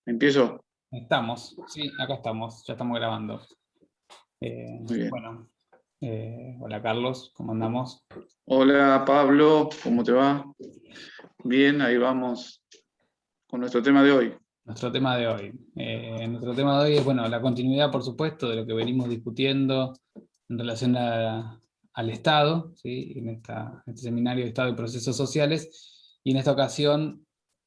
¿Empiezo? Estamos, sí, acá estamos, ya estamos grabando. Muy bien. Bueno, hola Carlos, ¿cómo andamos? Hola Pablo, ¿cómo te va? Bien, ahí vamos con nuestro tema de hoy. Nuestro tema de hoy. Nuestro tema de hoy es, bueno, la continuidad, por supuesto, de lo que venimos discutiendo en relación al Estado, ¿sí? En este seminario de Estado y Procesos Sociales. Y en esta ocasión,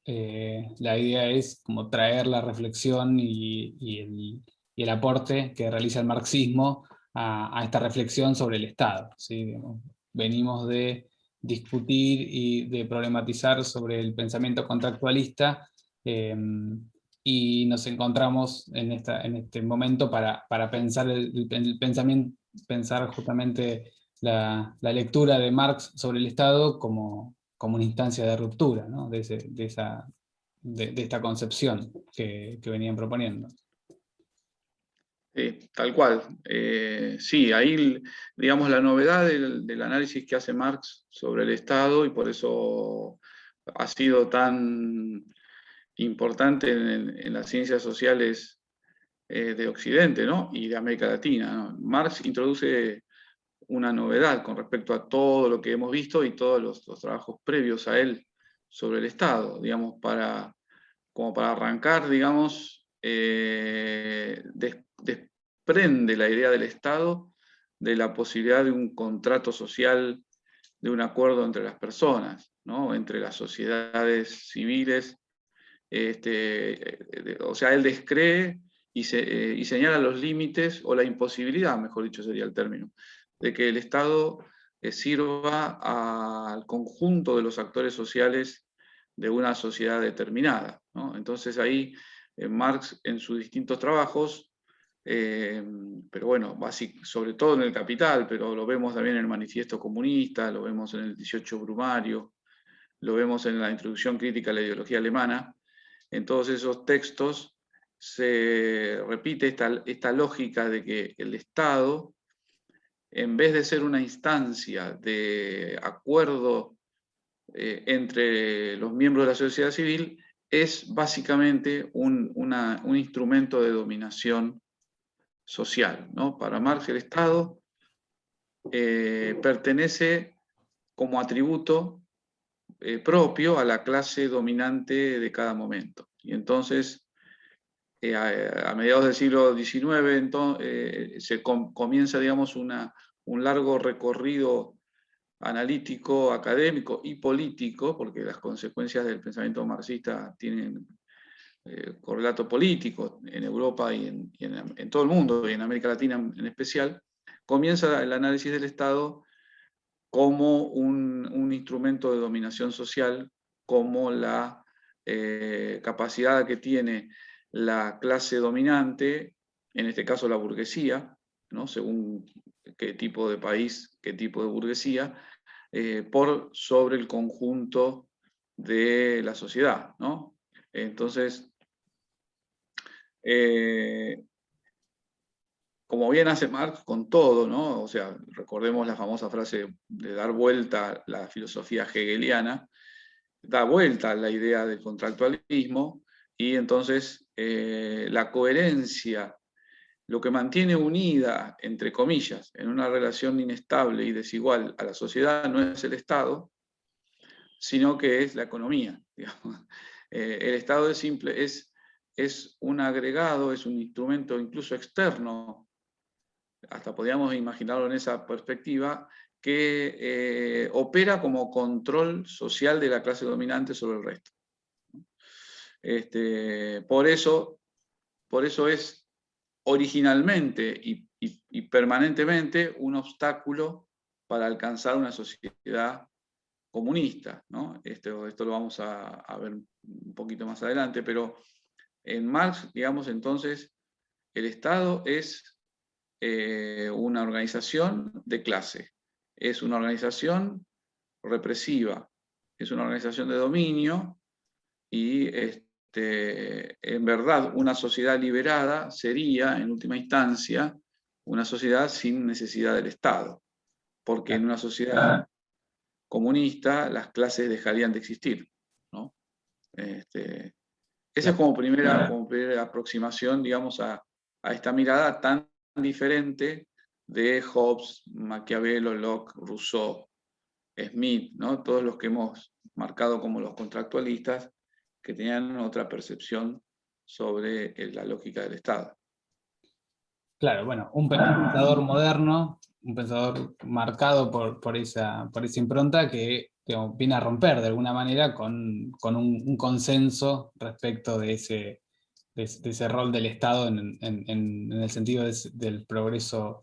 la idea es como traer la reflexión y el aporte que realiza el marxismo a esta reflexión sobre el Estado, ¿sí? Digamos, venimos de discutir y de problematizar sobre el pensamiento contractualista. eh, y nos encontramos en este momento para pensar el pensamiento, pensar justamente la lectura de Marx sobre el Estado como una instancia de ruptura, ¿no? De esta concepción que venían proponiendo. Tal cual. Sí, ahí, digamos, la novedad del análisis que hace Marx sobre el Estado, y por eso ha sido tan importante en las ciencias sociales de Occidente, ¿no? Y de América Latina, ¿no? Marx introduce una novedad con respecto a todo lo que hemos visto y todos los trabajos previos a él sobre el Estado, digamos, como para arrancar, digamos, desprende la idea del Estado de la posibilidad de un contrato social, de un acuerdo entre las personas, ¿no? Entre las sociedades civiles. O sea, él descree y señala los límites, o la imposibilidad, mejor dicho sería el término, de que el Estado sirva al conjunto de los actores sociales de una sociedad determinada, ¿no? Entonces ahí Marx en sus distintos trabajos, pero bueno, sobre todo en el Capital, pero lo vemos también en el Manifiesto Comunista, lo vemos en el 18 Brumario, lo vemos en la Introducción Crítica a la Ideología Alemana. En todos esos textos se repite esta lógica de que el Estado, en vez de ser una instancia de acuerdo entre los miembros de la sociedad civil, es básicamente un instrumento de dominación social, ¿no? Para Marx el Estado pertenece como atributo propio a la clase dominante de cada momento. Y entonces, a mediados del siglo XIX, comienza, digamos, un largo recorrido analítico, académico y político, porque las consecuencias del pensamiento marxista tienen correlato político en Europa en todo el mundo, y en América Latina en especial. Comienza el análisis del Estado como un instrumento de dominación social, como la capacidad que tiene la clase dominante, en este caso la burguesía, ¿no? Según qué tipo de país, qué tipo de burguesía, por sobre el conjunto de la sociedad, ¿no? Entonces, eh, como bien hace Marx con todo, ¿no? O sea, recordemos la famosa frase de dar vuelta a la filosofía hegeliana, da vuelta a la idea del contractualismo, y entonces la coherencia, lo que mantiene unida, entre comillas, en una relación inestable y desigual a la sociedad, no es el Estado, sino que es la economía, digamos. El Estado es un agregado, es un instrumento incluso externo, hasta podríamos imaginarlo en esa perspectiva, que opera como control social de la clase dominante sobre el resto. Por eso es originalmente y permanentemente un obstáculo para alcanzar una sociedad comunista, ¿no? Esto lo vamos a ver un poquito más adelante, pero en Marx, digamos, entonces, el Estado es una organización de clase, es una organización represiva, es una organización de dominio, y en verdad una sociedad liberada sería, en última instancia, una sociedad sin necesidad del Estado, porque en una sociedad comunista las clases dejarían de existir, ¿no? Esa es como primera aproximación, digamos, a esta mirada tan diferente de Hobbes, Maquiavelo, Locke, Rousseau, Smith, ¿no? Todos los que hemos marcado como los contractualistas, que tenían otra percepción sobre la lógica del Estado. Claro, bueno, un pensador moderno, un pensador marcado por esa impronta que, digamos, viene a romper de alguna manera con un consenso respecto de ese rol del Estado en el sentido del progreso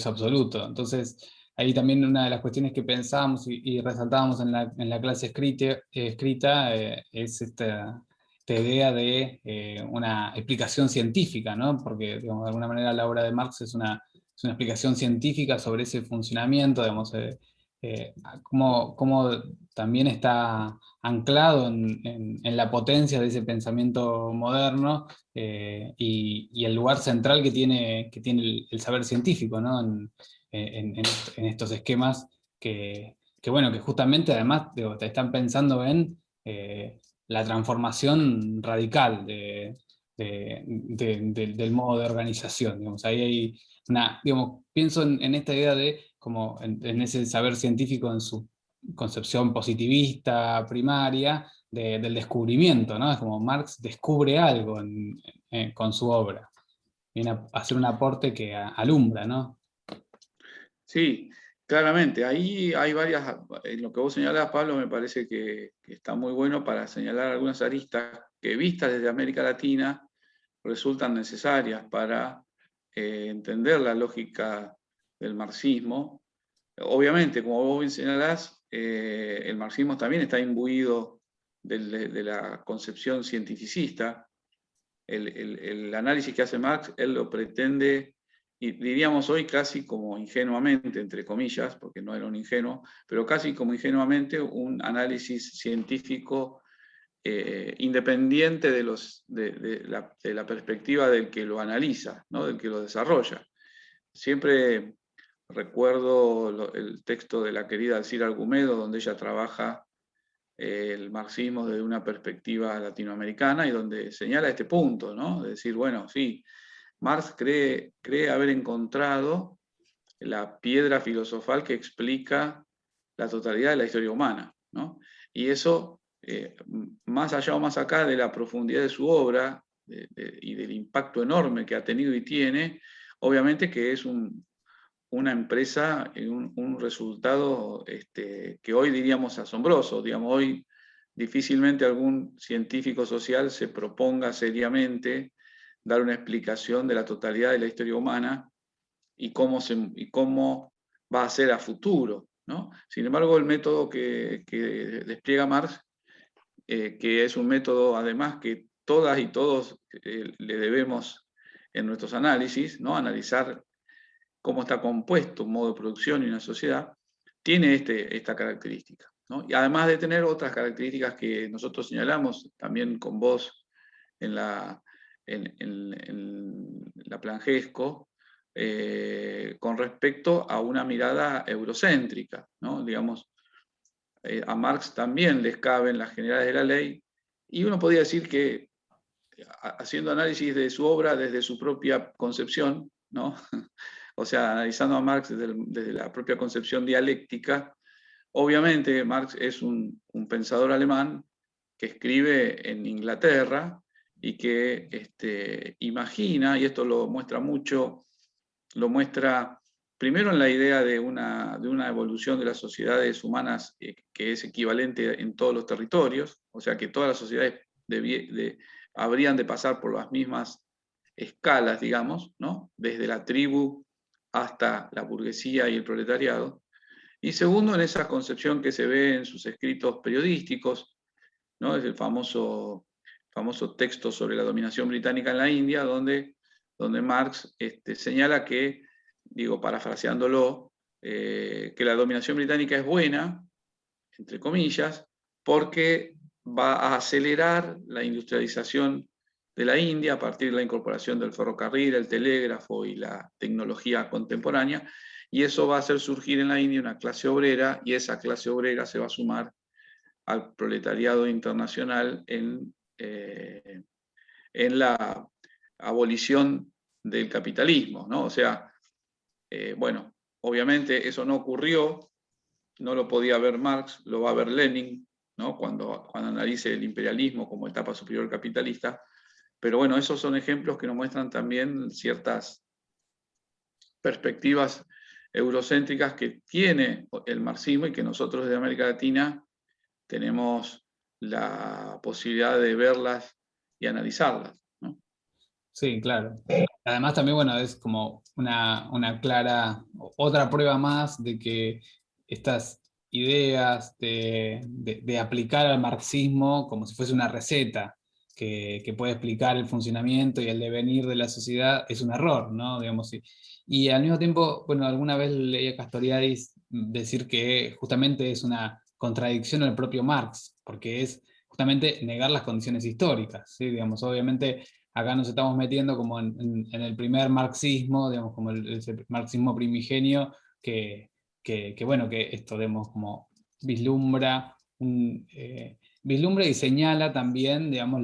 absoluto. Entonces, ahí también una de las cuestiones que pensábamos y resaltábamos en la clase escrita es esta idea de una explicación científica, ¿no? Porque, digamos, de alguna manera la obra de Marx es una explicación científica sobre ese funcionamiento, digamos, cómo también está anclado en la potencia de ese pensamiento moderno y el lugar central que tiene el saber científico, ¿no? En estos esquemas bueno, que justamente además digo, te están pensando en la transformación radical del modo de organización. Digamos. Ahí hay digamos, pienso en esta idea de como en ese saber científico en su concepción positivista primaria del descubrimiento, ¿no? Es como Marx descubre algo con su obra. Viene a hacer un aporte que alumbra, ¿no? Sí, claramente. Ahí hay varias, en lo que vos señalás, Pablo, me parece que está muy bueno para señalar algunas aristas que vistas desde América Latina resultan necesarias para entender la lógica del marxismo. Obviamente, como vos bien señalás, el marxismo también está imbuido de la concepción cientificista. El análisis que hace Marx, él lo pretende, y diríamos hoy casi como ingenuamente, entre comillas, porque no era un ingenuo, pero casi como ingenuamente un análisis científico independiente de la perspectiva del que lo analiza, ¿no? Del que lo desarrolla. Siempre recuerdo el texto de la querida Alcira Argumedo, donde ella trabaja el marxismo desde una perspectiva latinoamericana y donde señala este punto, ¿no? De decir, bueno, sí, Marx cree haber encontrado la piedra filosofal que explica la totalidad de la historia humana, ¿no? Y eso, más allá o más acá de la profundidad de su obra y del impacto enorme que ha tenido y tiene, obviamente que es una empresa, un resultado que hoy diríamos asombroso. Digamos, hoy difícilmente algún científico social se proponga seriamente dar una explicación de la totalidad de la historia humana y cómo va a ser a futuro, ¿no? Sin embargo, el método que despliega Marx, que es un método además que todas y todos le debemos en nuestros análisis, ¿no? Analizar cómo está compuesto un modo de producción y una sociedad, tiene esta característica, ¿no? Y además de tener otras características que nosotros señalamos también con vos en la Plangesco, con respecto a una mirada eurocéntrica, ¿no? Digamos, a Marx también les caben las generales de la ley, y uno podría decir que haciendo análisis de su obra desde su propia concepción, ¿no? O sea, analizando a Marx desde la propia concepción dialéctica, obviamente Marx es un pensador alemán que escribe en Inglaterra y que imagina, y esto lo muestra mucho, lo muestra primero en la idea de una evolución de las sociedades humanas que es equivalente en todos los territorios, o sea que todas las sociedades habrían de pasar por las mismas escalas, digamos, ¿no? Desde la tribu hasta la burguesía y el proletariado. Y segundo, en esa concepción que se ve en sus escritos periodísticos, ¿no? Es el famoso texto sobre la dominación británica en la India, donde Marx señala que, digo, parafraseándolo, que la dominación británica es buena, entre comillas, porque va a acelerar la industrialización de la India a partir de la incorporación del ferrocarril, el telégrafo y la tecnología contemporánea, y eso va a hacer surgir en la India una clase obrera, y esa clase obrera se va a sumar al proletariado internacional en en la abolición del capitalismo, ¿no? O sea, bueno, obviamente eso no ocurrió, no lo podía ver Marx, lo va a ver Lenin, ¿no? Cuando analice el imperialismo como etapa superior capitalista. Pero bueno, esos son ejemplos que nos muestran también ciertas perspectivas eurocéntricas que tiene el marxismo y que nosotros desde América Latina tenemos la posibilidad de verlas y analizarlas, ¿no? Sí, claro. Además también, bueno, es como una clara, otra prueba más de que estas ideas de aplicar al marxismo como si fuese una receta que puede explicar el funcionamiento y el devenir de la sociedad es un error, ¿no? Digamos, y al mismo tiempo, bueno, alguna vez leí a Castoriadis decir que justamente es una contradicción al propio Marx, porque es justamente negar las condiciones históricas, ¿sí? Digamos, obviamente acá nos estamos metiendo como en el primer marxismo, digamos, como el marxismo primigenio, bueno, que esto, digamos, como vislumbra, vislumbra y señala también, digamos,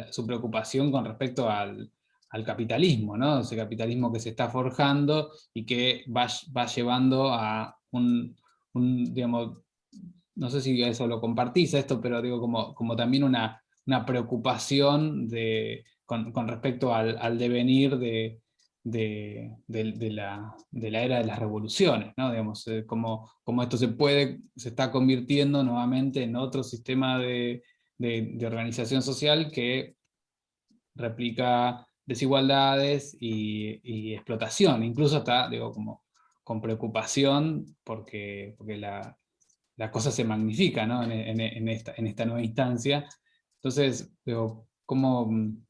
su preocupación con respecto al capitalismo, ¿no? Ese capitalismo que se está forjando y que va llevando a digamos, no sé si eso lo compartís esto, pero digo, como también una preocupación con respecto al devenir de la era de las revoluciones, ¿no? Digamos, como esto se está convirtiendo nuevamente en otro sistema de organización social que replica desigualdades y explotación, incluso hasta, digo, como con preocupación porque la cosa se magnifica, ¿no? En esta nueva instancia. Entonces, digo,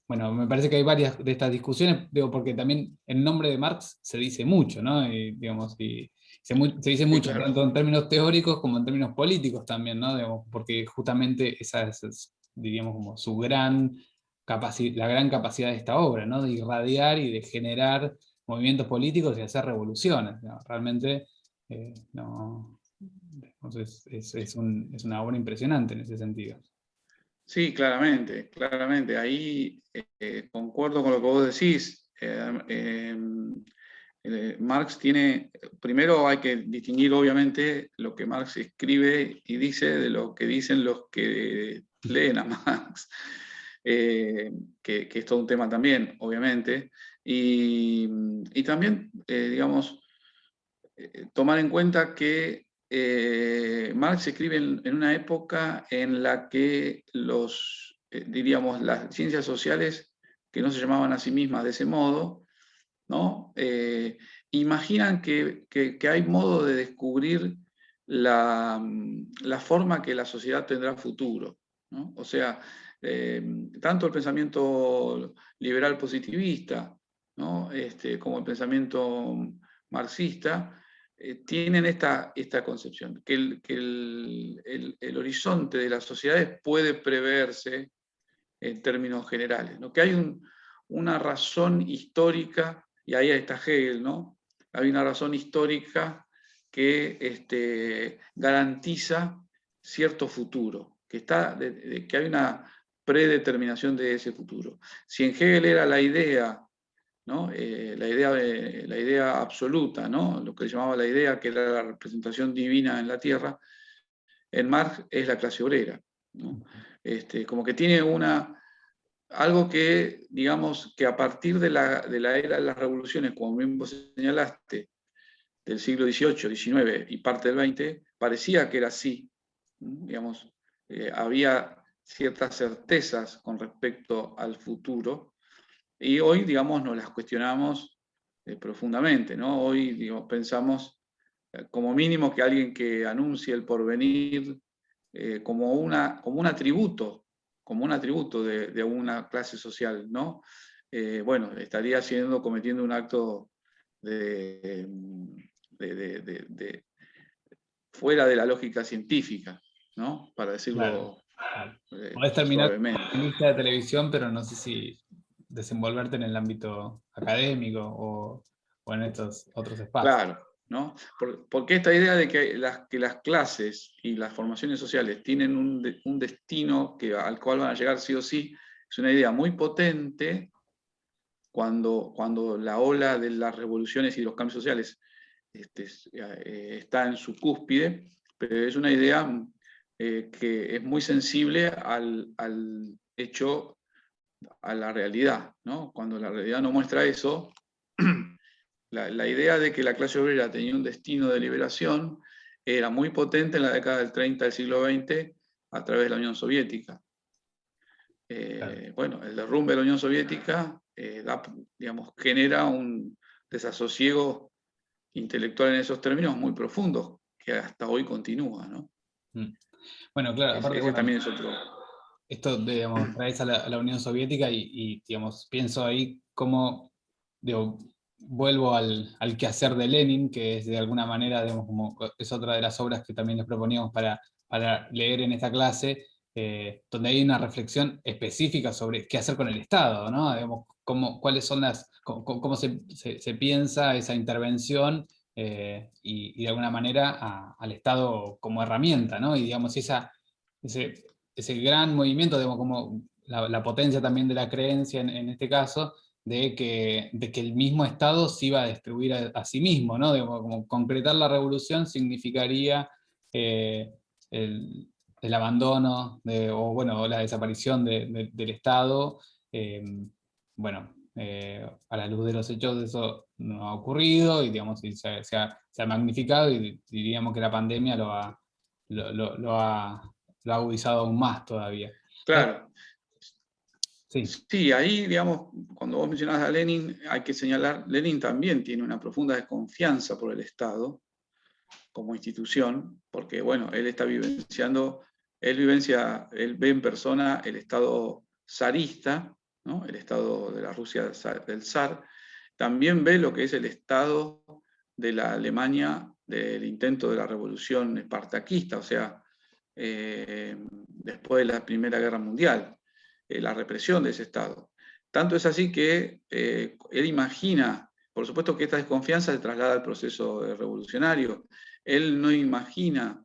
bueno, me parece que hay varias de estas discusiones, digo, porque también en nombre de Marx se dice mucho, ¿no? Y, digamos, se dice Sí, mucho, claro. tanto en términos teóricos como en términos políticos también, ¿no? Digamos, porque justamente esa diríamos, como su la gran capacidad de esta obra, ¿no? De irradiar y de generar movimientos políticos y hacer revoluciones, ¿no? Realmente, no. Entonces es una obra impresionante en ese sentido. Sí, claramente, claramente. Ahí concuerdo con lo que vos decís. Marx tiene, primero hay que distinguir obviamente lo que Marx escribe y dice de lo que dicen los que leen a Marx, que es todo un tema también, obviamente. Y también, digamos, tomar en cuenta que Marx escribe en una época en la que diríamos, las ciencias sociales, que no se llamaban a sí mismas de ese modo, ¿no? Imaginan que hay modo de descubrir la forma que la sociedad tendrá futuro, ¿no? O sea, tanto el pensamiento liberal positivista, ¿no? Como el pensamiento marxista, tienen esta concepción, que el horizonte de las sociedades puede preverse en términos generales, ¿no? Que hay una razón histórica, y ahí está Hegel, ¿no? Hay una razón histórica que garantiza cierto futuro, que hay una predeterminación de ese futuro. Si en Hegel era la idea, ¿no? La idea absoluta, ¿no? Lo que llamaba la idea, que era la representación divina en la tierra, en Marx es la clase obrera, ¿no? Como que tiene algo que, digamos, que a partir de la era de las revoluciones, como mismo señalaste, del siglo XVIII, XIX y parte del XX, parecía que era así, ¿no? Digamos, había ciertas certezas con respecto al futuro, y hoy, digamos, nos las cuestionamos profundamente, ¿no? Hoy, digamos, pensamos como mínimo que alguien que anuncie el porvenir como un atributo, de una clase social, ¿no? Bueno, estaría cometiendo un acto de, fuera de la lógica científica, ¿no? Para Claro, decirlo claro. Podés terminar suavemente. como lista de televisión, pero no sé si desenvolverte en el ámbito académico o en estos otros espacios. Claro, ¿no? Porque esta idea de que las clases y las formaciones sociales tienen un destino al cual van a llegar sí o sí, es una idea muy potente cuando la ola de las revoluciones y los cambios sociales está en su cúspide, pero es una idea que es muy sensible al hecho, a la realidad, ¿no? Cuando la realidad no muestra eso, la idea de que la clase obrera tenía un destino de liberación era muy potente en la década del 30 del siglo XX a través de la Unión Soviética. Bueno, el derrumbe de la Unión Soviética genera un desasosiego intelectual en esos términos muy profundos, que hasta hoy continúa, ¿no? Bueno, claro, aparte, Ese bueno, también es otro. esto, digamos, traes a la Unión Soviética digamos, pienso ahí cómo, digo, vuelvo al quehacer de Lenin, que es de alguna manera, digamos, como es otra de las obras que también les proponíamos para leer en esta clase, donde hay una reflexión específica sobre qué hacer con el Estado, ¿no? Digamos, cuáles son cómo se piensa esa intervención y de alguna manera al Estado como herramienta, ¿no? Y digamos, ese gran movimiento, digamos, como la potencia también de la creencia en este caso, de que el mismo Estado se iba a destruir a sí mismo, ¿no? Digamos, como concretar la revolución significaría el, el abandono o bueno, la desaparición del Estado. Bueno, a la luz de los hechos eso no ha ocurrido y digamos, y se ha magnificado y diríamos que la pandemia lo ha agudizado aún más todavía. Claro. Sí. Sí, ahí, digamos, cuando vos mencionás a Lenin, hay que señalar, Lenin también tiene una profunda desconfianza por el Estado como institución, porque, bueno, él está vivenciando, él ve en persona el Estado zarista, ¿no? El Estado de la Rusia del zar, también ve lo que es el Estado de la Alemania del intento de la revolución espartaquista, o sea, después de la Primera Guerra Mundial, la represión de ese Estado. Tanto es así que él imagina, por supuesto que esta desconfianza se traslada al proceso revolucionario, él no imagina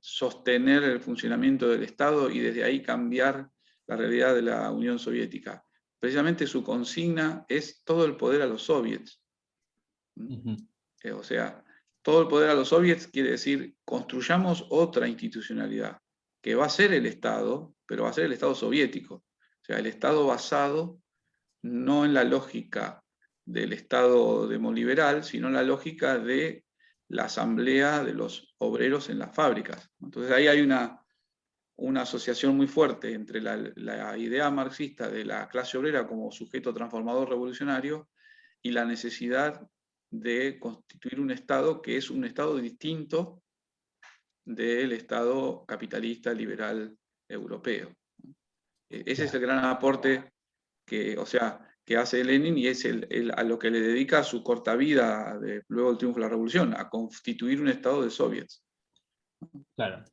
sostener el funcionamiento del Estado y desde ahí cambiar la realidad de la Unión Soviética. Precisamente su consigna es todo el poder a los soviets. O sea, todo el poder a los soviets quiere decir construyamos otra institucionalidad, que va a ser el Estado, pero va a ser el Estado soviético. O sea, el Estado basado no en la lógica del Estado demoliberal, sino en la lógica de la asamblea de los obreros en las fábricas. Entonces ahí hay una asociación muy fuerte entre la idea marxista de la clase obrera como sujeto transformador revolucionario y la necesidad de constituir un Estado que es un Estado distinto del Estado capitalista liberal europeo. Ese es el gran aporte que, o sea, que hace Lenin y es a lo que le dedica su corta vida luego del triunfo de la revolución, a constituir un Estado de soviets. Claro.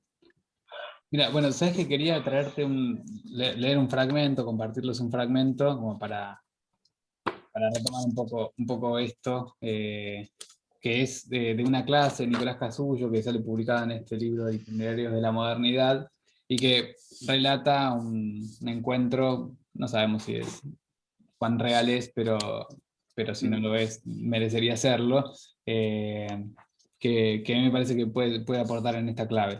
Mira, bueno, sabes que quería traerte leer un fragmento, compartirles un fragmento, como para retomar un poco esto, que es de una clase de Nicolás Casullo, que sale publicada en este libro de Itinerarios de la Modernidad, y que relata un encuentro, no sabemos si es cuán real es, pero si no lo es, merecería serlo, que a mí me parece que puede aportar en esta clave.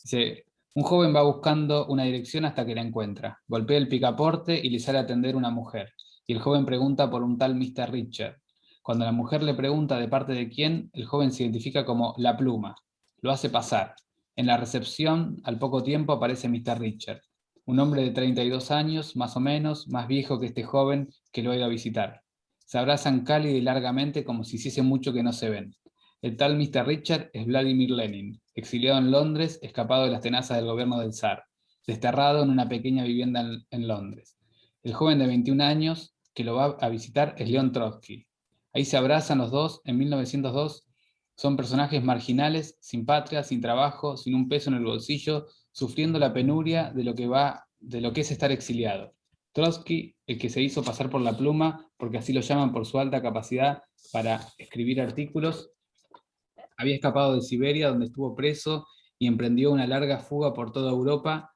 Dice, un joven va buscando una dirección hasta que la encuentra. Golpea el picaporte y le sale a atender una mujer. Y el joven pregunta por un tal Mr. Richard. Cuando la mujer le pregunta de parte de quién, el joven se identifica como La Pluma. Lo hace pasar. En la recepción, al poco tiempo, aparece Mr. Richard. Un hombre de 32 años, más o menos, más viejo que este joven que lo ha ido a visitar. Se abrazan cálido y largamente como si hiciese mucho que no se ven. El tal Mr. Richard es Vladimir Lenin, exiliado en Londres, escapado de las tenazas del gobierno del zar, desterrado en una pequeña vivienda en Londres. El joven de 21 años que lo va a visitar es León Trotsky. Ahí se abrazan los dos en 1902. Son personajes marginales, sin patria, sin trabajo, sin un peso en el bolsillo, sufriendo la penuria de lo que es estar exiliado. Trotsky, el que se hizo pasar por La Pluma, porque así lo llaman por su alta capacidad para escribir artículos, había escapado de Siberia, donde estuvo preso, y emprendió una larga fuga por toda Europa,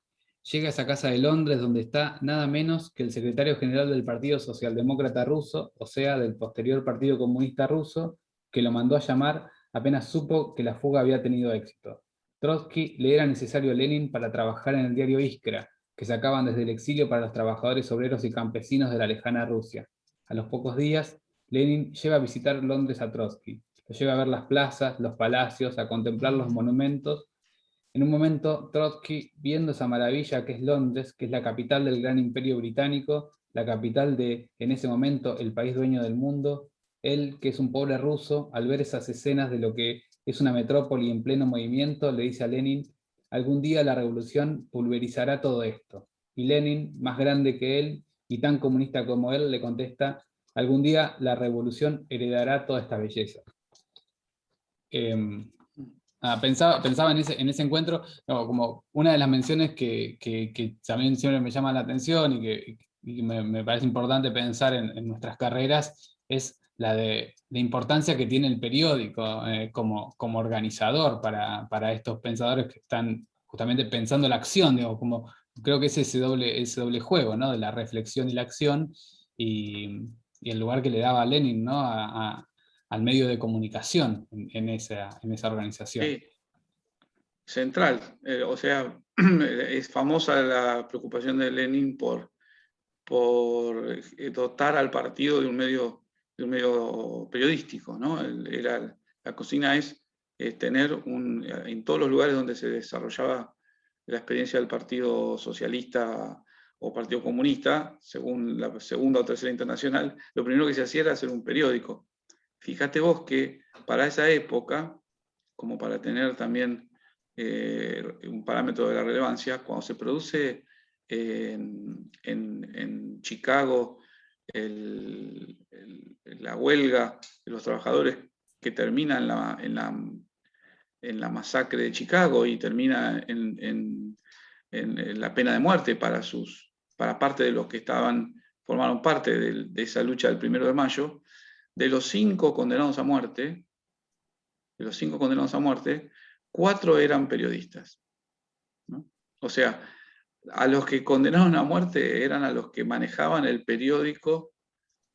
llega a esa casa de Londres donde está nada menos que el secretario general del Partido Socialdemócrata Ruso, o sea, del posterior Partido Comunista Ruso, que lo mandó a llamar apenas supo que la fuga había tenido éxito. Trotsky le era necesario a Lenin para trabajar en el diario Iskra, que sacaban desde el exilio para los trabajadores obreros y campesinos de la lejana Rusia. A los pocos días, Lenin lleva a visitar Londres a Trotsky. Lo lleva a ver las plazas, los palacios, a contemplar los monumentos. En un momento, Trotsky, viendo esa maravilla que es Londres, que es la capital del gran imperio británico, la capital de, en ese momento, el país dueño del mundo, él, que es un pobre ruso, al ver esas escenas de lo que es una metrópoli en pleno movimiento, le dice a Lenin: algún día la revolución pulverizará todo esto. Y Lenin, más grande que él y tan comunista como él, le contesta: algún día la revolución heredará toda esta belleza. Pensaba en ese encuentro, no, como una de las menciones que también siempre me llama la atención y que me parece importante pensar en nuestras carreras, es la de importancia que tiene el periódico como organizador para estos pensadores que están justamente pensando la acción, digo, como, creo que es ese doble juego, ¿no? De la reflexión y la acción, y, y el lugar que le daba Lenin, ¿no? Al medio de comunicación en esa organización. Sí, central. O sea, es famosa la preocupación de Lenin por dotar al partido de un medio periodístico, ¿no? La consigna es tener en todos los lugares donde se desarrollaba la experiencia del Partido Socialista o Partido Comunista, según la Segunda o Tercera Internacional, lo primero que se hacía era hacer un periódico. Fíjate vos que para esa época, como para tener también un parámetro de la relevancia, cuando se produce en Chicago la huelga de los trabajadores que termina en la masacre de Chicago y termina en la pena de muerte para parte de los que formaron parte de esa lucha del 1 de mayo, de los 5 condenados a muerte, 4 eran periodistas, ¿no? O sea, a los que condenaron a muerte eran a los que manejaban el periódico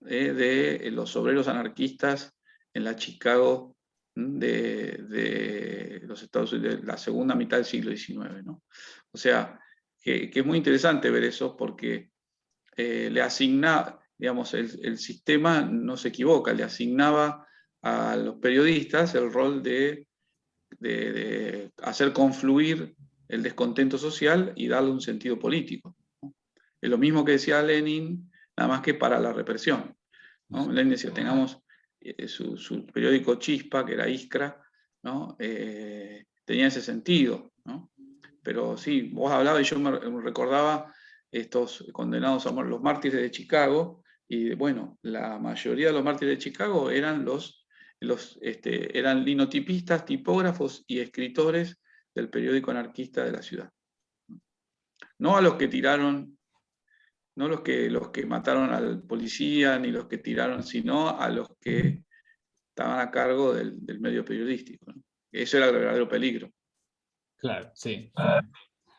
de los obreros anarquistas en la Chicago de los Estados Unidos, de la segunda mitad del siglo XIX, ¿no? O sea, que es muy interesante ver eso porque le asigna, digamos, el sistema no se equivoca, le asignaba a los periodistas el rol de hacer confluir el descontento social y darle un sentido político, ¿no? Es lo mismo que decía Lenin, nada más que para la represión, ¿no? Lenin decía, tengamos su periódico Chispa, que era Iskra, ¿no? Tenía ese sentido, ¿no? Pero sí, vos hablabas y yo me recordaba estos condenados a los mártires de Chicago, y bueno, la mayoría de los mártires de Chicago eran eran linotipistas, tipógrafos y escritores del periódico anarquista de la ciudad. No a los que tiraron, no los que mataron al policía, ni los que tiraron, sino a los que estaban a cargo del medio periodístico, ¿no? Eso era el verdadero peligro. Claro, sí.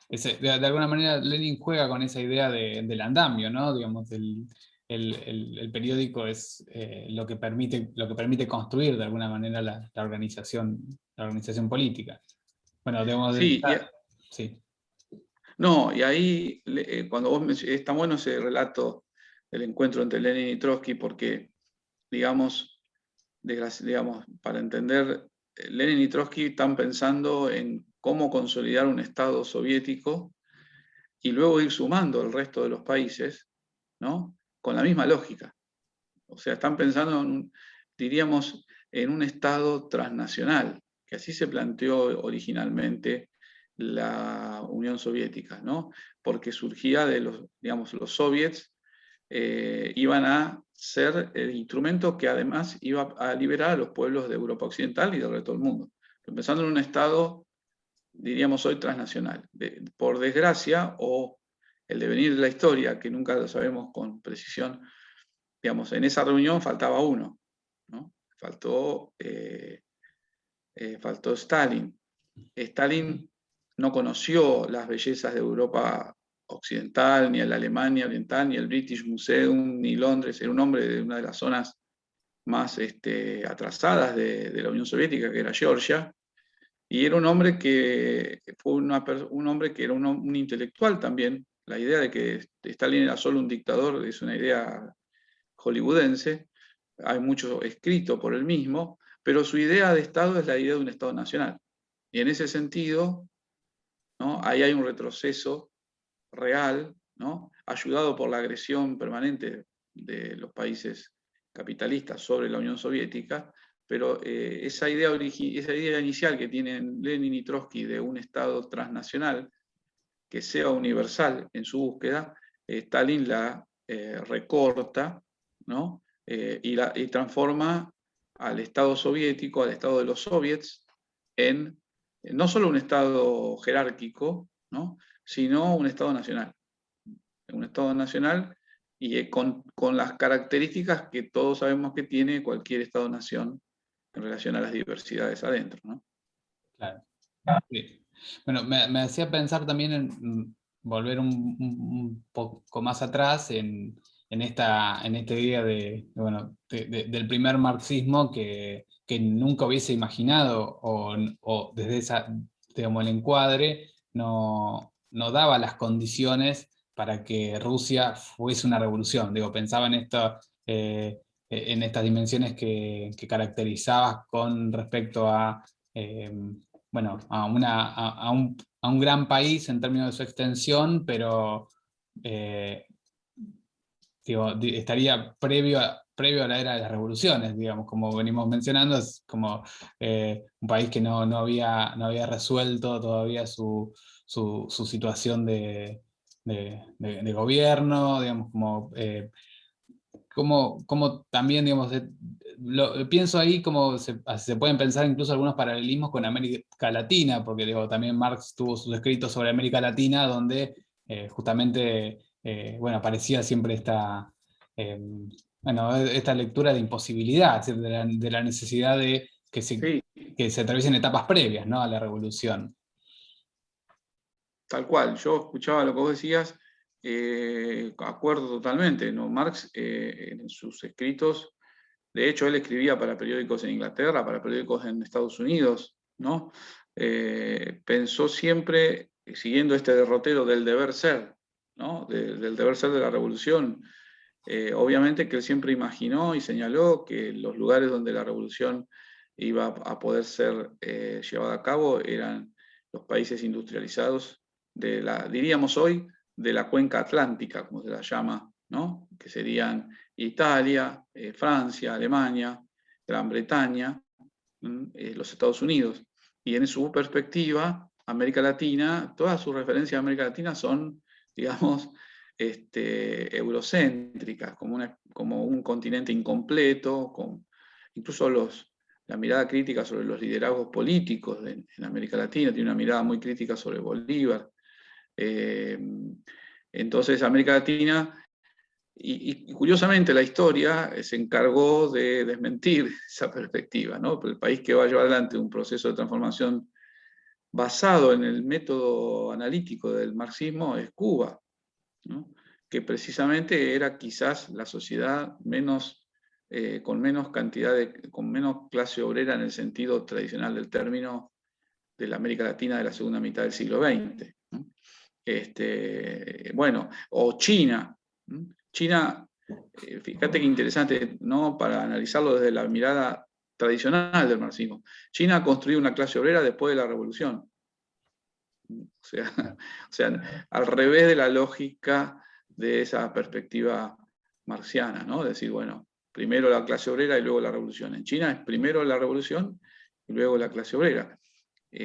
De alguna manera Lenin juega con esa idea del andamio, ¿no? Digamos, el periódico es lo que permite construir de alguna manera la organización política. Bueno, debemos de Sí, estar. Sí. no, y ahí, cuando es tan bueno ese relato del encuentro entre Lenin y Trotsky, porque, digamos, para entender, Lenin y Trotsky están pensando en cómo consolidar un Estado soviético y luego ir sumando el resto de los países, ¿no? Con la misma lógica. O sea, están pensando, diríamos, en un Estado transnacional, que así se planteó originalmente la Unión Soviética, ¿no? Porque surgía de los soviets, iban a ser el instrumento que además iba a liberar a los pueblos de Europa Occidental y del resto del mundo. Pensando en un Estado, diríamos hoy, transnacional. Por desgracia, o el devenir de la historia, que nunca lo sabemos con precisión, digamos, en esa reunión faltaba uno, ¿no? Faltó Stalin. Stalin no conoció las bellezas de Europa occidental, ni a la Alemania oriental, ni el British Museum, ni Londres. Era un hombre de una de las zonas más atrasadas de la Unión Soviética, que era Georgia, y era un hombre que fue un hombre que era un intelectual también. La idea de que Stalin era solo un dictador es una idea hollywoodense, hay mucho escrito por él mismo, pero su idea de Estado es la idea de un Estado nacional. Y en ese sentido, ¿no?, ahí hay un retroceso real, ¿no?, ayudado por la agresión permanente de los países capitalistas sobre la Unión Soviética, pero esa idea inicial que tienen Lenin y Trotsky de un Estado transnacional que sea universal en su búsqueda, Stalin la recorta, ¿no?, y transforma al Estado soviético, al Estado de los soviets, en no solo un Estado jerárquico, ¿no?, sino un Estado nacional. Un Estado nacional y con las características que todos sabemos que tiene cualquier Estado-nación en relación a las diversidades adentro, ¿no? Claro. Sí. Bueno, me hacía pensar también en volver un poco más atrás en esta idea del primer marxismo que nunca hubiese imaginado, o desde digamos, el encuadre no daba las condiciones para que Rusia fuese una revolución. Digo, pensaba en estas dimensiones que caracterizabas con respecto a bueno, a un gran país en términos de su extensión, pero digo, estaría previo a la era de las revoluciones, digamos, como venimos mencionando, es como un país que no había resuelto todavía su situación de gobierno, digamos, como también, digamos, pienso ahí como se pueden pensar incluso algunos paralelismos con América Latina, porque digo, también Marx tuvo sus escritos sobre América Latina, donde justamente bueno, aparecía siempre esta lectura de imposibilidad, es decir, de la necesidad de Sí, que se atraviesen etapas previas, ¿no?, a la revolución. tal cual. Yo escuchaba lo que vos decías, acuerdo totalmente, ¿no? Marx en sus escritos, de hecho él escribía para periódicos en Inglaterra, para periódicos en Estados Unidos, ¿no? Pensó siempre, siguiendo este derrotero del deber ser, ¿no?, del deber ser de la revolución. Obviamente que él siempre imaginó y señaló que los lugares donde la revolución iba a poder ser llevada a cabo eran los países industrializados diríamos hoy, de la cuenca atlántica, como se la llama, ¿no?, que serían Italia, Francia, Alemania, Gran Bretaña, los Estados Unidos. Y en su perspectiva, América Latina, todas sus referencias a América Latina son, digamos, eurocéntricas, como un continente incompleto, incluso la mirada crítica sobre los liderazgos políticos en América Latina, tiene una mirada muy crítica sobre Bolívar. Entonces, América Latina, y curiosamente la historia se encargó de desmentir esa perspectiva, ¿no? El país que va a llevar adelante un proceso de transformación basado en el método analítico del marxismo es Cuba, ¿no?, que precisamente era quizás la sociedad con menos con menos clase obrera en el sentido tradicional del término de la América Latina de la segunda mitad del siglo XX, ¿no? Bueno, o China. China, fíjate qué interesante, ¿no?, para analizarlo desde la mirada tradicional del marxismo. China ha construido una clase obrera después de la revolución. O sea, al revés de la lógica de esa perspectiva marxiana, ¿no? Decir, bueno, primero la clase obrera y luego la revolución. En China es primero la revolución y luego la clase obrera. Sí,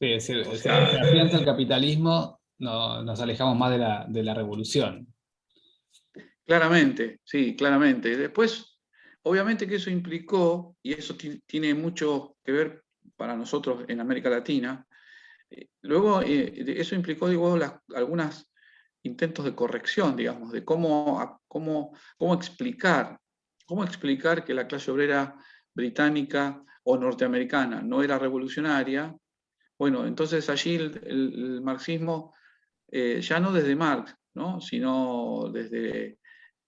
es decir, O se sea, afianza el capitalismo, nos alejamos más de la revolución. claramente, sí, claramente. Después, obviamente que eso implicó, y eso tiene mucho que ver para nosotros en América Latina, luego eso implicó, digo, algunos intentos de corrección, digamos, de cómo explicar que la clase obrera británica o norteamericana no era revolucionaria. Bueno, entonces allí el marxismo ya no desde Marx, ¿no? Sino desde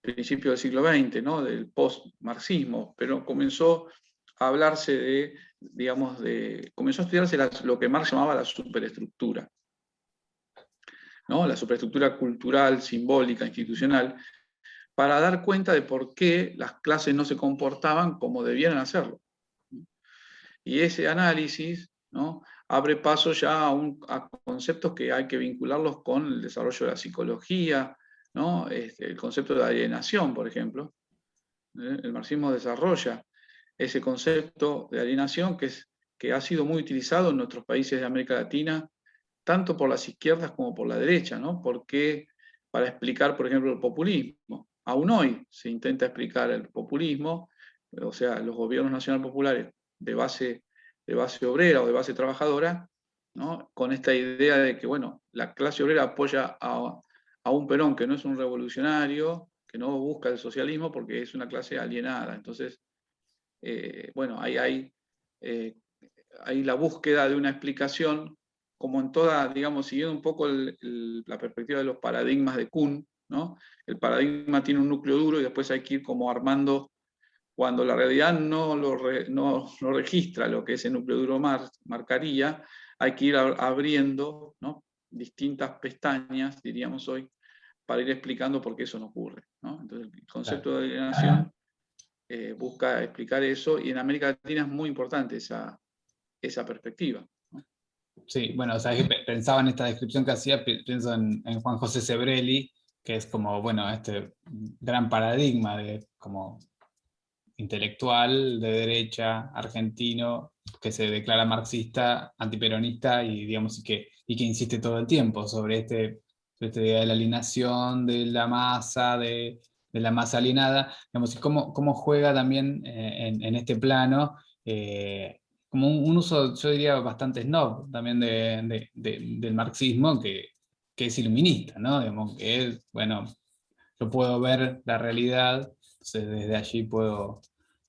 principios del siglo XX, ¿no? Del post-marxismo, pero comenzó a hablarse digamos, comenzó a estudiarse lo que Marx llamaba la superestructura, ¿no? La superestructura cultural, simbólica, institucional, para dar cuenta de por qué las clases no se comportaban como debieran hacerlo. Y ese análisis, ¿no?, abre paso ya a conceptos que hay que vincularlos con el desarrollo de la psicología, ¿no? El concepto de alienación, por ejemplo. El marxismo desarrolla ese concepto de alienación que ha sido muy utilizado en nuestros países de América Latina, tanto por las izquierdas como por la derecha, ¿no? Porque para explicar, por ejemplo, el populismo. Aún hoy se intenta explicar el populismo, o sea, los gobiernos nacional populares de base obrera o de base trabajadora, ¿no?, con esta idea de que, bueno, la clase obrera apoya a un Perón que no es un revolucionario, que no busca el socialismo porque es una clase alienada. Entonces, bueno, hay la búsqueda de una explicación, como en toda, digamos, siguiendo un poco la perspectiva de los paradigmas de Kuhn, ¿no? El paradigma tiene un núcleo duro y después hay que ir como armando, cuando la realidad no lo registra lo que ese núcleo duro marcaría, hay que ir abriendo, ¿no?, distintas pestañas, diríamos hoy, para ir explicando por qué eso no ocurre, ¿no? Entonces, el concepto de alienación busca explicar eso, y en América Latina es muy importante esa perspectiva. Sí, bueno, o sea, pensaba en esta descripción que hacía, pienso en Juan José Sebrelli, que es como, bueno, este gran paradigma de como intelectual de derecha argentino que se declara marxista, antiperonista y, digamos, y que insiste todo el tiempo sobre esta idea de la alienación, de la masa, de la masa alienada, digamos, y cómo juega también en este plano, como un uso, yo diría, bastante snob también del marxismo, que es iluminista, ¿no? Digamos, que es, bueno, yo puedo ver la realidad, entonces desde allí puedo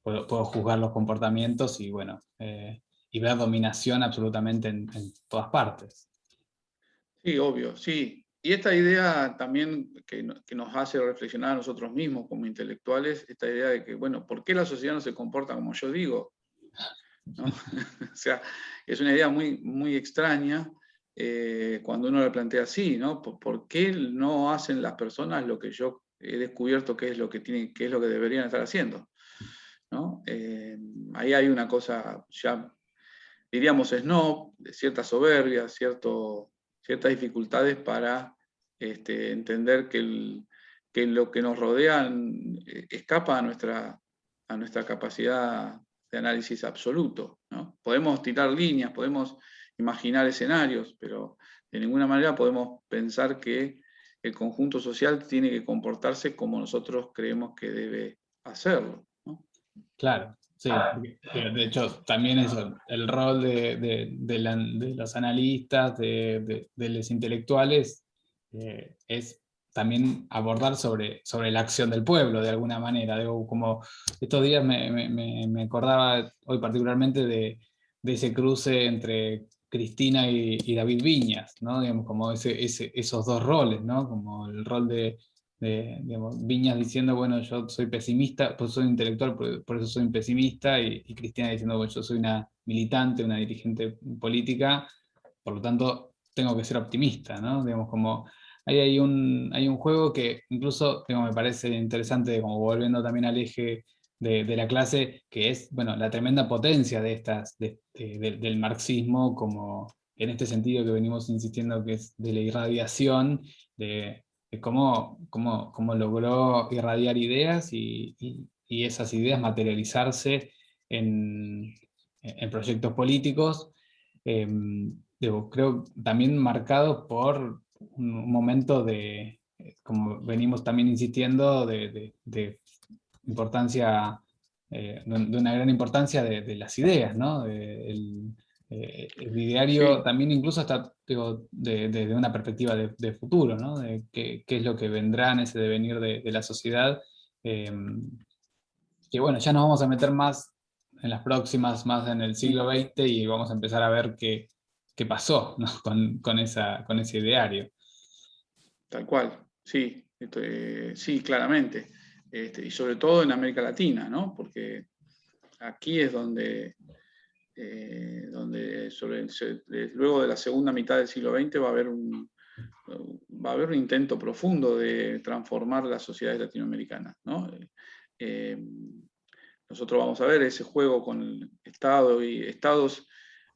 juzgar los comportamientos y, bueno, y ver dominación absolutamente en todas partes. Sí, obvio, sí. Y esta idea también que nos hace reflexionar a nosotros mismos como intelectuales, esta idea de que, bueno, ¿por qué la sociedad no se comporta como yo digo?, ¿no? O sea, es una idea muy, muy extraña cuando uno la plantea así, ¿no? ¿Por qué no hacen las personas lo que yo he descubierto que es lo que qué es lo que deberían estar haciendo, ¿no? Ahí hay una cosa ya, diríamos, snob, de cierta soberbia, ciertas dificultades para entender que lo que nos rodea escapa a nuestra capacidad de análisis absoluto, ¿no? Podemos tirar líneas, podemos imaginar escenarios, pero de ninguna manera podemos pensar que el conjunto social tiene que comportarse como nosotros creemos que debe hacerlo, ¿no? Claro, sí. De hecho, también eso, el rol de los analistas, de los intelectuales, es también abordar sobre la acción del pueblo, de alguna manera. Digo, como estos días me acordaba hoy particularmente de ese cruce entre Cristina y David Viñas, ¿no? Digamos, como esos dos roles, ¿no? Como el rol digamos, Viñas diciendo, bueno, yo soy pesimista, pues soy intelectual, por eso soy pesimista, y Cristina diciendo, bueno, yo soy una militante, una dirigente política, por lo tanto tengo que ser optimista, ¿no? Digamos, como ahí hay un juego que incluso, digamos, me parece interesante, como volviendo también al eje de la clase, que es, bueno, la tremenda potencia del marxismo, como en este sentido que venimos insistiendo, que es de la irradiación, de cómo logró irradiar ideas y esas ideas materializarse en proyectos políticos, eh, creo también marcados por un momento como venimos también insistiendo, de importancia, de una gran importancia de las ideas, ¿no? El ideario Sí, también incluso hasta, digo, desde una perspectiva de futuro, ¿no? De qué es lo que vendrá en ese devenir de la sociedad, eh, que bueno, ya nos vamos a meter más en las próximas, más en el siglo XX, y vamos a empezar a ver qué pasó, ¿no? con ese ideario. Tal cual, sí, sí, claramente. Y sobre todo en América Latina, ¿no? Porque aquí es donde luego de la segunda mitad del siglo XX va a haber un intento profundo de transformar las sociedades latinoamericanas, ¿no? Nosotros vamos a ver ese juego con el Estado y Estados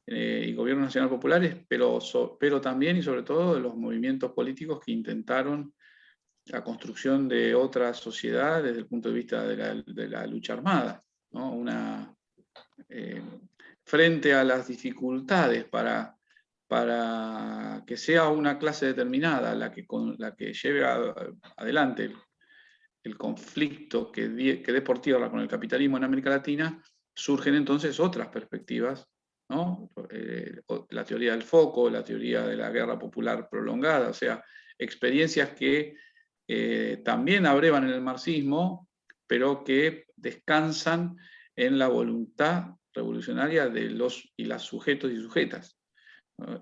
y gobiernos nacionales populares, pero también y sobre todo de los movimientos políticos que intentaron la construcción de otra sociedad desde el punto de vista de la lucha armada, ¿no? Eh, frente a las dificultades para que sea una clase determinada la que lleve adelante el conflicto que dé por tierra con el capitalismo en América Latina, surgen entonces otras perspectivas, ¿no? La teoría del foco, la teoría de la guerra popular prolongada, o sea, experiencias que también abrevan en el marxismo, pero que descansan en la voluntad revolucionaria de los y las sujetos y sujetas, ¿no?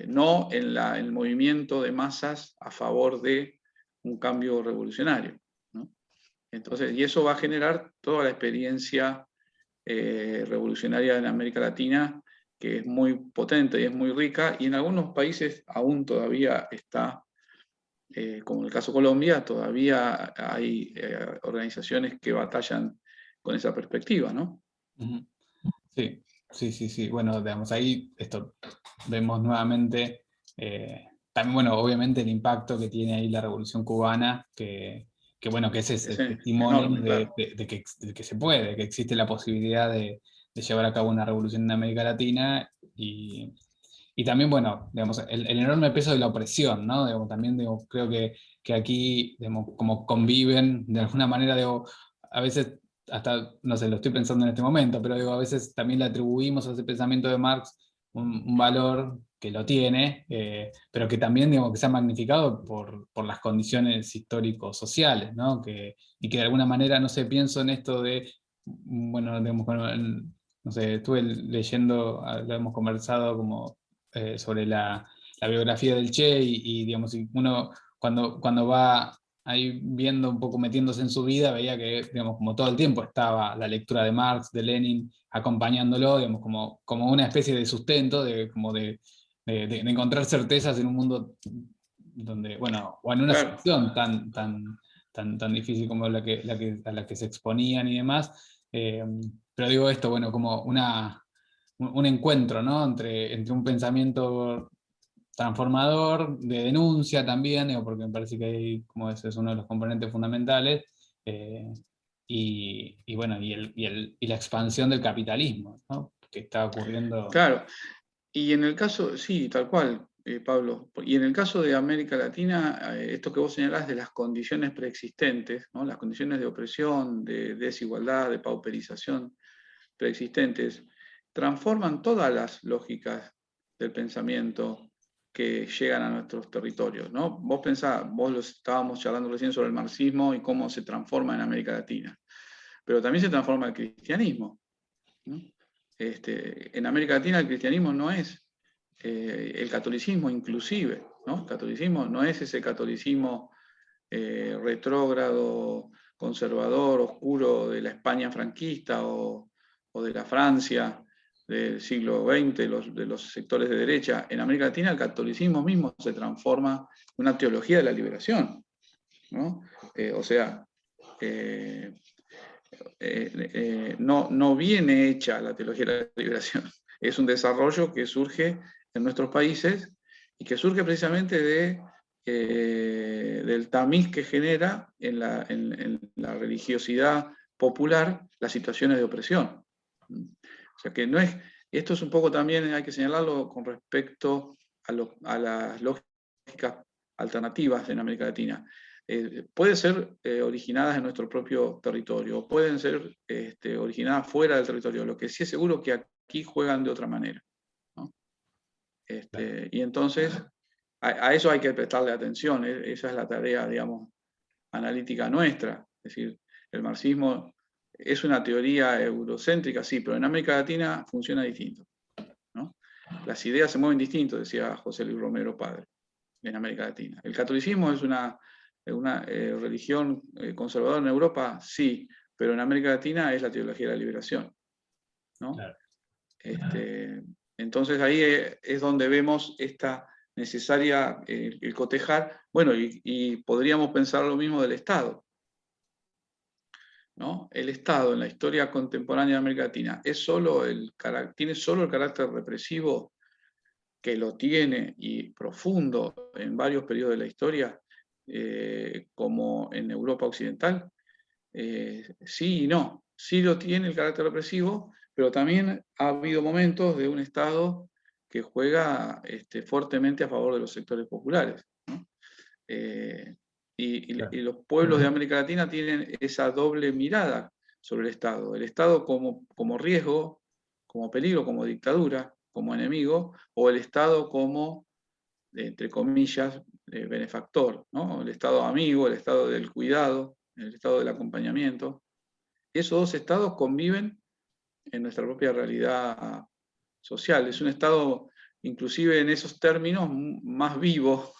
No en el movimiento de masas a favor de un cambio revolucionario, ¿no? Entonces, y eso va a generar toda la experiencia revolucionaria en América Latina, que es muy potente y es muy rica, y en algunos países aún todavía está, como en el caso de Colombia, todavía hay organizaciones que batallan con esa perspectiva, ¿no? Ujú. Sí, sí, sí, sí. Bueno, digamos, ahí esto vemos nuevamente, también, bueno, obviamente el impacto que tiene ahí la Revolución Cubana, bueno, que ese es Es el testimonio enorme, claro. de que se puede, que existe la posibilidad de llevar a cabo una revolución en América Latina y también, bueno, digamos, el enorme peso de la opresión, ¿no? Digamos, también digamos, creo que aquí, digamos, como conviven, de alguna manera, digo, a veces, hasta, no sé, lo estoy pensando en este momento, pero digo, a veces también le atribuimos a ese pensamiento de Marx un valor que lo tiene, pero que también, digamos, que se ha magnificado por las condiciones históricos-sociales, ¿no? Y que de alguna manera, no sé, pienso en esto de, bueno, digamos, no sé, estuve leyendo, lo hemos conversado como sobre la biografía del Che digamos, y uno cuando va ahí viendo un poco, metiéndose en su vida, veía que, digamos, como todo el tiempo estaba la lectura de Marx, de Lenin, acompañándolo, digamos, como una especie de sustento, como de encontrar certezas en un mundo donde, bueno, o en una Claro, situación tan difícil como a la que se exponían y demás. Pero digo esto, bueno, como un encuentro, ¿no? Entre un pensamiento transformador, de denuncia también, digo, porque me parece que ahí, como ese es uno de los componentes fundamentales, eh, bueno, y la expansión del capitalismo, ¿no? Que está ocurriendo. claro. Y en el caso, sí, tal cual, Pablo. Y en el caso de América Latina, esto que vos señalás de las condiciones preexistentes, ¿no? Las condiciones de opresión, de desigualdad, de pauperización preexistentes, transforman todas las lógicas del pensamiento que llegan a nuestros territorios, ¿no? Vos pensás, estábamos charlando recién sobre el marxismo y cómo se transforma en América Latina, pero también se transforma el cristianismo, ¿no? En América Latina el cristianismo no es el catolicismo inclusive, ¿no? El catolicismo no es ese catolicismo retrógrado, conservador, oscuro de la España franquista o de la Francia del siglo XX, de los sectores de derecha. En América Latina el catolicismo mismo se transforma en una teología de la liberación, ¿no? O sea, eh, no viene hecha la teología de la liberación, es un desarrollo que surge en nuestros países y que surge precisamente del tamiz que genera en la religiosidad popular las situaciones de opresión. O sea que no es, esto es un poco también, hay que señalarlo con respecto a las lógicas alternativas en América Latina. Pueden ser originadas en nuestro propio territorio, pueden ser originadas fuera del territorio, lo que sí es seguro que aquí juegan de otra manera, ¿no? Y entonces a eso hay que prestarle atención, esa es la tarea, digamos, analítica nuestra. Es decir, el marxismo es una teoría eurocéntrica, sí, pero en América Latina funciona distinto, ¿no? Las ideas se mueven distinto, decía José Luis Romero padre. en América Latina. ¿El catolicismo es una religión conservadora en Europa? Sí, pero en América Latina es la teología de la liberación, ¿no? Claro. Entonces ahí es donde vemos esta necesaria, el cotejar, bueno, y podríamos pensar lo mismo del Estado, ¿no? El Estado en la historia contemporánea de América Latina tiene solo el carácter represivo, que lo tiene y profundo en varios periodos de la historia, como en Europa Occidental. Sí y no. Sí lo tiene el carácter represivo, pero también ha habido momentos de un Estado que juega fuertemente a favor de los sectores populares, ¿no? Y los pueblos de América Latina tienen esa doble mirada sobre el Estado como riesgo, como peligro, como dictadura, como enemigo, o el Estado como, entre comillas, benefactor, ¿no? El Estado amigo, el Estado del cuidado, el Estado del acompañamiento. Esos dos estados conviven en nuestra propia realidad social. Es un Estado, inclusive en esos términos, más vivo,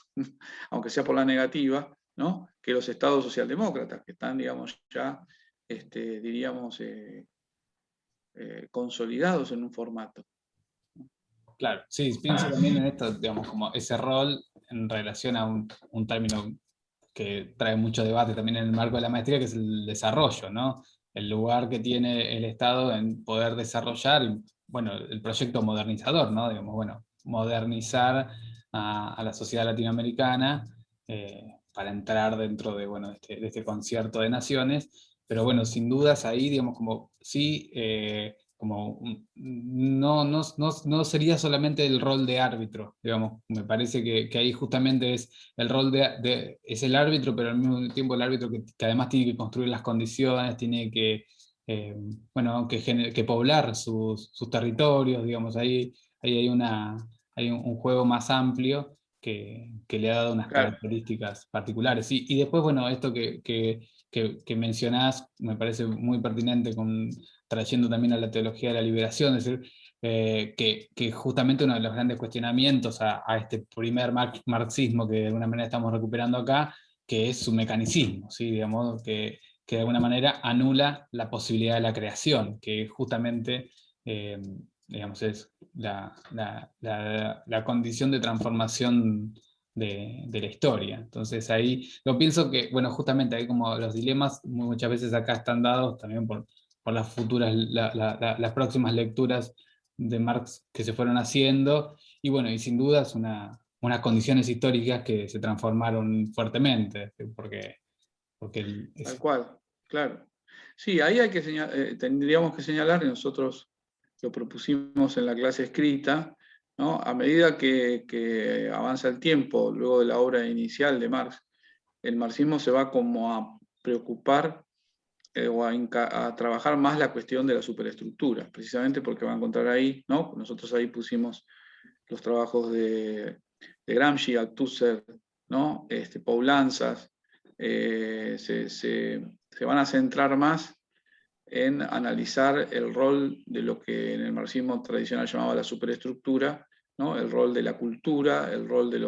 aunque sea por la negativa, ¿no?, que los estados socialdemócratas, que están, digamos, ya, diríamos, consolidados en un formato. Claro, sí, pienso también en esto, digamos, como ese rol en relación a un término que trae mucho debate también en el marco de la maestría, que es el desarrollo, ¿no? El lugar que tiene el Estado en poder desarrollar, bueno, el proyecto modernizador, ¿no? Digamos, bueno, modernizar a la sociedad latinoamericana para entrar dentro de, bueno, de este concierto de naciones, pero bueno, sin dudas ahí, digamos, como sí, como no sería solamente el rol de árbitro, digamos, me parece que ahí justamente es el rol es el árbitro, pero al mismo tiempo el árbitro que además tiene que construir las condiciones, tiene que, bueno, que poblar sus territorios, digamos, ahí hay hay un juego más amplio que le ha dado unas Claro. características particulares. Y después, bueno, esto que mencionás me parece muy pertinente, trayendo también a la teología de la liberación, es decir, que justamente uno de los grandes cuestionamientos a este primer marxismo que de alguna manera estamos recuperando acá, que es su mecanicismo, ¿sí? Digamos, que de alguna manera anula la posibilidad de la creación, que justamente digamos, es la condición de transformación de la historia. Entonces ahí lo pienso que, bueno, justamente ahí como los dilemas muchas veces acá están dados también por las futuras, las próximas lecturas de Marx que se fueron haciendo, y bueno, y sin duda es unas condiciones históricas que se transformaron fuertemente, porque Tal cual, claro. Sí, ahí hay que tendríamos que señalar, y nosotros lo propusimos en la clase escrita, ¿no? A medida que avanza el tiempo, luego de la obra inicial de Marx, el marxismo se va como a preocupar o a trabajar más la cuestión de la superestructura, precisamente porque va a encontrar ahí, ¿no? Nosotros ahí pusimos los trabajos de Gramsci, Althusser, ¿no? Poulanzas, se van a centrar más en analizar el rol de lo que en el marxismo tradicional llamaba la superestructura, ¿no? El rol de la cultura, el rol de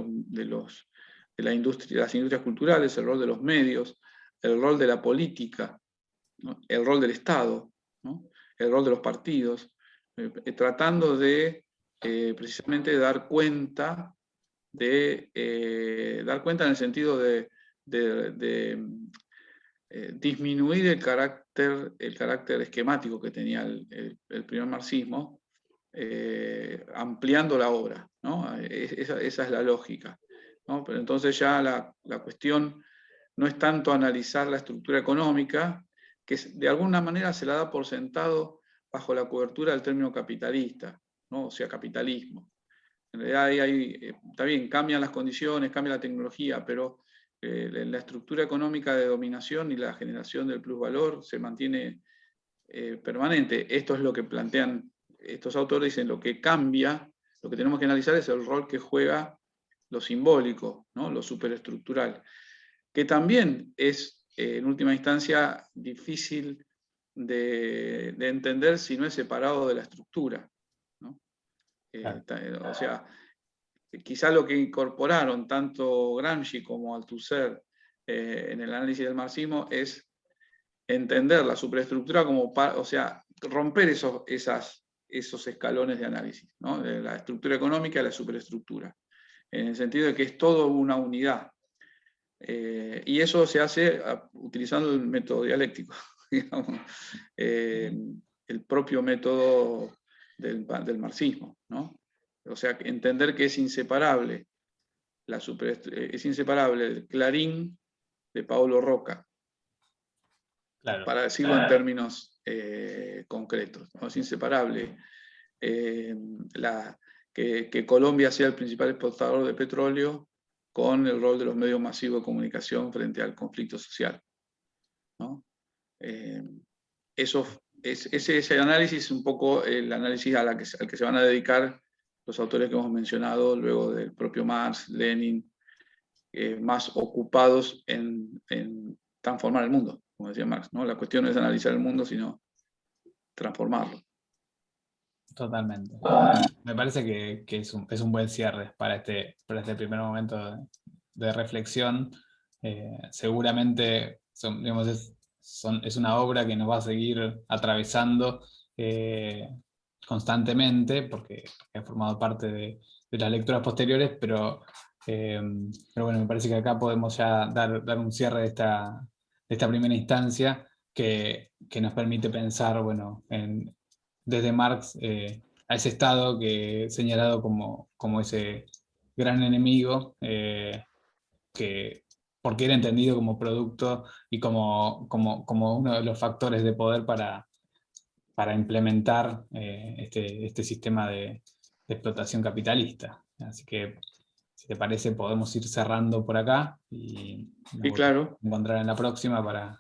las industrias culturales, el rol de los medios, el rol de la política, ¿no? El rol del Estado, ¿no? El rol de los partidos, tratando de precisamente dar cuenta en el sentido de disminuir el carácter esquemático que tenía el primer marxismo, ampliando la obra, ¿no? Esa es la lógica, ¿no? Pero entonces ya la cuestión no es tanto analizar la estructura económica, que de alguna manera se la da por sentado bajo la cobertura del término capitalista, ¿no? O sea, capitalismo. En realidad está bien, cambian las condiciones, cambia la tecnología, pero la estructura económica de dominación y la generación del plusvalor se mantiene permanente. Esto es lo que plantean estos autores, dicen lo que cambia, lo que tenemos que analizar es el rol que juega lo simbólico, ¿no? Lo superestructural, que también es en última instancia difícil de entender si no es separado de la estructura, ¿no? claro. O sea, quizá lo que incorporaron tanto Gramsci como Althusser en el análisis del marxismo es entender la superestructura como, o sea, romper esos escalones de análisis, ¿no? De la estructura económica y la superestructura, en el sentido de que es todo una unidad. Y eso se hace utilizando el método dialéctico, digamos, el propio método del marxismo, ¿no? O sea, entender que es inseparable, es inseparable el Clarín de Paulo Roca, Claro. para decirlo en términos concretos, ¿no? Es inseparable que Colombia sea el principal exportador de petróleo con el rol de los medios masivos de comunicación frente al conflicto social, ¿no? Ese análisis es un poco el análisis al que se van a dedicar los autores que hemos mencionado, luego del propio Marx, Lenin, más ocupados en transformar el mundo, como decía Marx, ¿no? La cuestión no es analizar el mundo, sino transformarlo. Totalmente. Me parece que es un buen cierre para este primer momento de reflexión. Seguramente digamos, es una obra que nos va a seguir atravesando constantemente, porque ha formado parte de las lecturas posteriores, pero bueno, me parece que acá podemos ya dar un cierre de esta primera instancia que nos permite pensar, bueno, desde Marx a ese Estado que señalado como ese gran enemigo, porque era entendido como producto y como uno de los factores de poder para implementar este sistema de explotación capitalista. Así que, si te parece, podemos ir cerrando por acá y nos Y claro, encontrar en la próxima para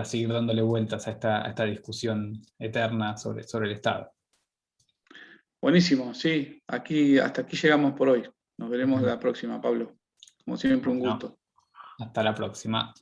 seguir dándole vueltas a esta discusión eterna sobre el Estado. buenísimo, sí, hasta aquí llegamos por hoy. Nos veremos la próxima, Pablo. Como siempre, un Bueno, gusto. hasta la próxima.